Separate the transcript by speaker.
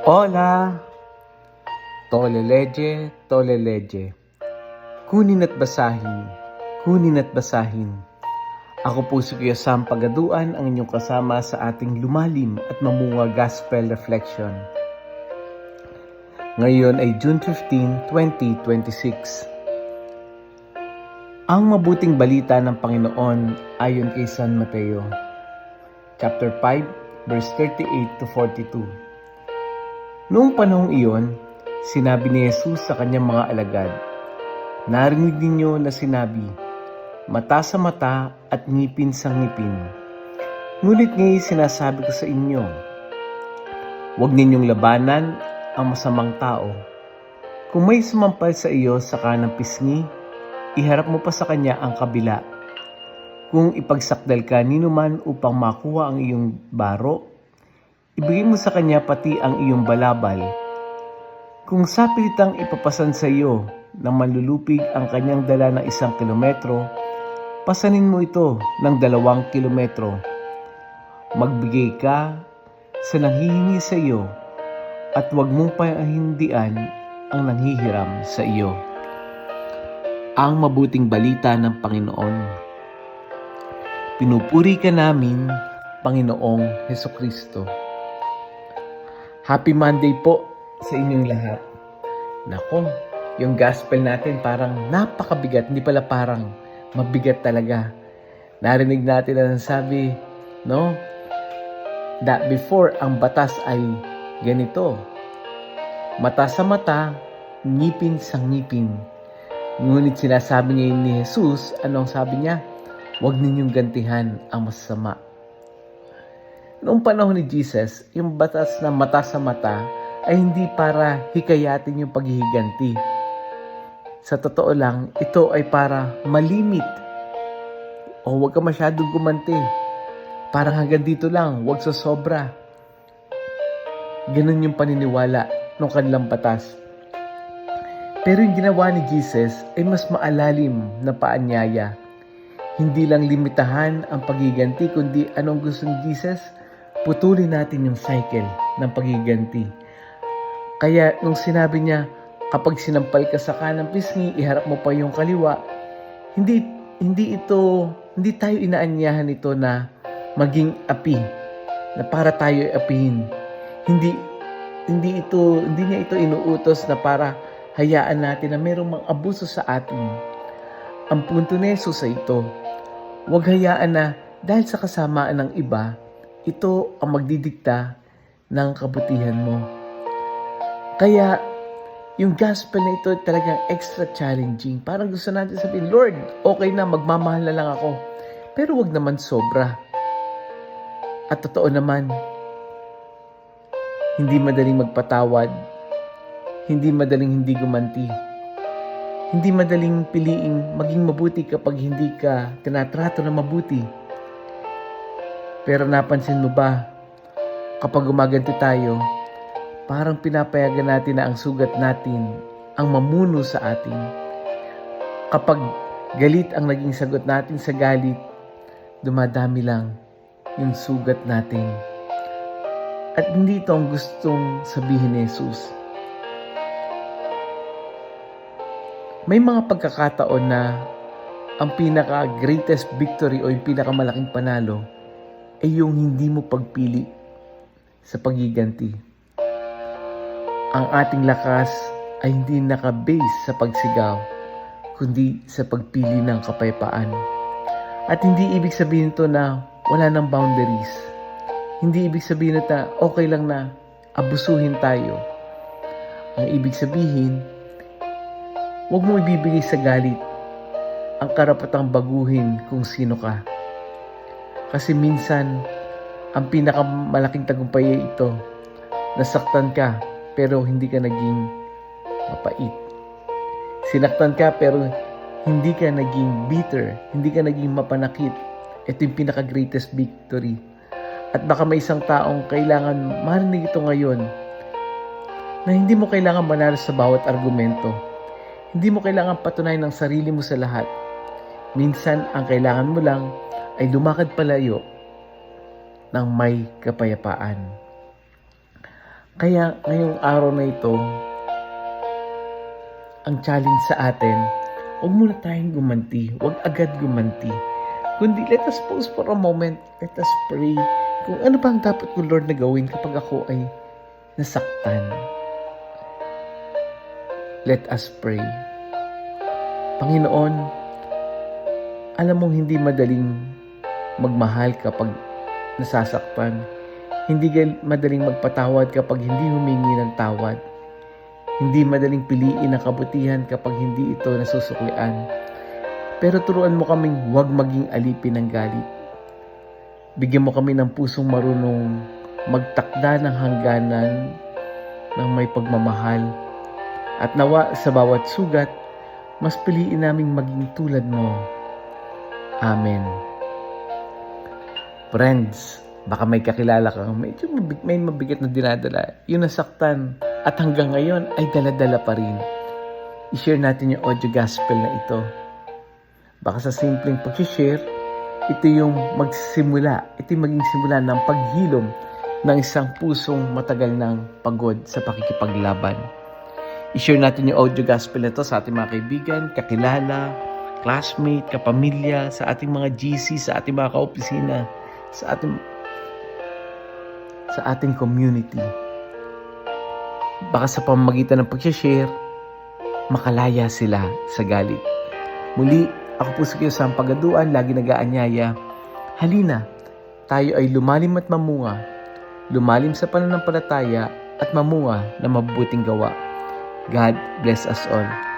Speaker 1: Hola! Toleleje, toleleje. Kunin at basahin, kunin at basahin. Ako po si Kuya Sam Pagaduan, ang inyong kasama sa ating lumalim at mamunga Gospel Reflection. Ngayon ay June 15, 2026. Ang mabuting balita ng Panginoon ayon kay San Mateo, chapter 5, verse 38 to 42. Noong panahong iyon, sinabi ni Jesus sa kanyang mga alagad, "Narinig ninyo na sinabi, mata sa mata at ngipin sa ngipin. Ngunit ngayon sinasabi ko sa inyo, huwag ninyong labanan ang masamang tao. Kung may sumampal sa iyo sa kanang pisngi, iharap mo pa sa kanya ang kabila. Kung ipagsakdal ka ninuman upang makuha ang iyong baro, ibigay mo sa kanya pati ang iyong balabal. Kung sapilitang ipapasan sa iyo ng manlulupig ang kanyang dala ng 1 kilometro, pasanin mo ito ng 2 kilometro. Magbigay ka sa nanghihingi sa iyo at huwag mong pahindian ang nanghihiram sa iyo." Ang mabuting balita ng Panginoon. Pinupuri ka namin, Panginoong Hesukristo. Happy Monday po sa inyong lahat. Nako, yung gospel natin parang napakabigat, hindi pala parang mabigat talaga. Narinig natin na sabi, no? That before ang batas ay ganito. Mata sa mata, ngipin sa ngipin. Ngunit sinasabi niya ni Jesus, anong sabi niya? Huwag ninyong gantihan ang masama. Noong panahon ni Jesus, yung batas na mata sa mata ay hindi para hikayatin yung paghihiganti. Sa totoo lang, ito ay para malimit. O huwag ka masyadong gumanti. Parang hanggang dito lang, huwag sa sobra. Ganun yung paniniwala ng kanilang batas. Pero yung ginawa ni Jesus ay mas maalalim na paanyaya. Hindi lang limitahan ang paghiganti, kundi anong gusto ni Jesus? Putulin natin yung cycle ng paghiganti. Kaya nung sinabi niya, kapag sinampal ka sa kanang pisngi, iharap mo pa yung kaliwa, hindi tayo inaanyahan ito na maging api, na para tayo apihin. Hindi niya ito inuutos na para hayaan natin na mayroong mga abuso sa atin. Ang punto ni Jesus ay ito, huwag hayaan na dahil sa kasamaan ng iba, ito ang magdidikta ng kabutihan mo. Kaya, yung gospel na ito talagang extra challenging. Parang gusto natin sabihin, Lord, okay na, magmamahal na lang ako. Pero wag naman sobra. At totoo naman, hindi madaling magpatawad, hindi madaling hindi gumanti, hindi madaling piliing maging mabuti kapag hindi ka tinatrato na mabuti. Pero napansin mo ba, kapag gumaganti tayo, parang pinapayagan natin na ang sugat natin ang mamuno sa atin. Kapag galit ang naging sagot natin sa galit, dumadami lang yung sugat natin. At hindi ito ang gustong sabihin ni Jesus. May mga pagkakataon na ang pinaka-greatest victory o yung pinakamalaking panalo ay yung hindi mo pagpili sa paghiganti. Ang ating lakas ay hindi naka-base sa pagsigaw, kundi sa pagpili ng kapayapaan. At hindi ibig sabihin ito na wala ng boundaries. Hindi ibig sabihin na okay lang na abusuhin tayo. Ang ibig sabihin, huwag mo ibibigay sa galit ang karapatang baguhin kung sino ka. Kasi minsan, ang pinakamalaking tagumpay ay ito. Nasaktan ka, pero hindi ka naging mapait. Sinaktan ka, pero hindi ka naging bitter. Hindi ka naging mapanakit. Ito yung pinaka-greatest victory. At baka may isang taong kailangan marinig ito ngayon na hindi mo kailangan manalo sa bawat argumento. Hindi mo kailangan patunayan ng sarili mo sa lahat. Minsan, ang kailangan mo lang ay lumakad palayo ng may kapayapaan. Kaya ngayong araw na ito, ang challenge sa atin, huwag muna tayong gumanti, huwag agad gumanti. Kundi let us pause for a moment, let us pray. Kung ano ba ang dapat ko, Lord, na gawin kapag ako ay nasaktan. Let us pray. Panginoon, alam mong hindi madaling magmahal kapag nasasaktan. Hindi madaling magpatawad kapag hindi humingi ng tawad. Hindi madaling piliin ang kabutihan kapag hindi ito nasusuklian. Pero turuan mo kaming huwag maging alipin ng galit. Bigyan mo kami ng pusong marunong magtakda ng hangganan ng may pagmamahal. At nawa sa bawat sugat, mas piliin naming maging tulad mo. Amen. Friends, baka may kakilala kang medyo may mabigat na dinadala. Yung nasaktan at hanggang ngayon ay dala-dala pa rin. I-share natin yung audio gospel na ito. Baka sa simpleng pag-share, ito yung magsisimula. Ito yung maging simula ng paghilom ng isang pusong matagal ng pagod sa pakikipaglaban. I-share natin yung audio gospel na ito sa ating mga kaibigan, kakilala, classmate, kapamilya, sa ating mga GC, sa ating mga kaopisina, sa ating community. Baka sa pamamagitan ng pag-share, makalaya sila sa galit. Muli, ako po si Kuya Sam Pagaduan, lagi nag-aanyaya. Halina, tayo ay lumalim at mamunga, lumalim sa pananampalataya at mamunga na mabubuting gawa. God bless us all.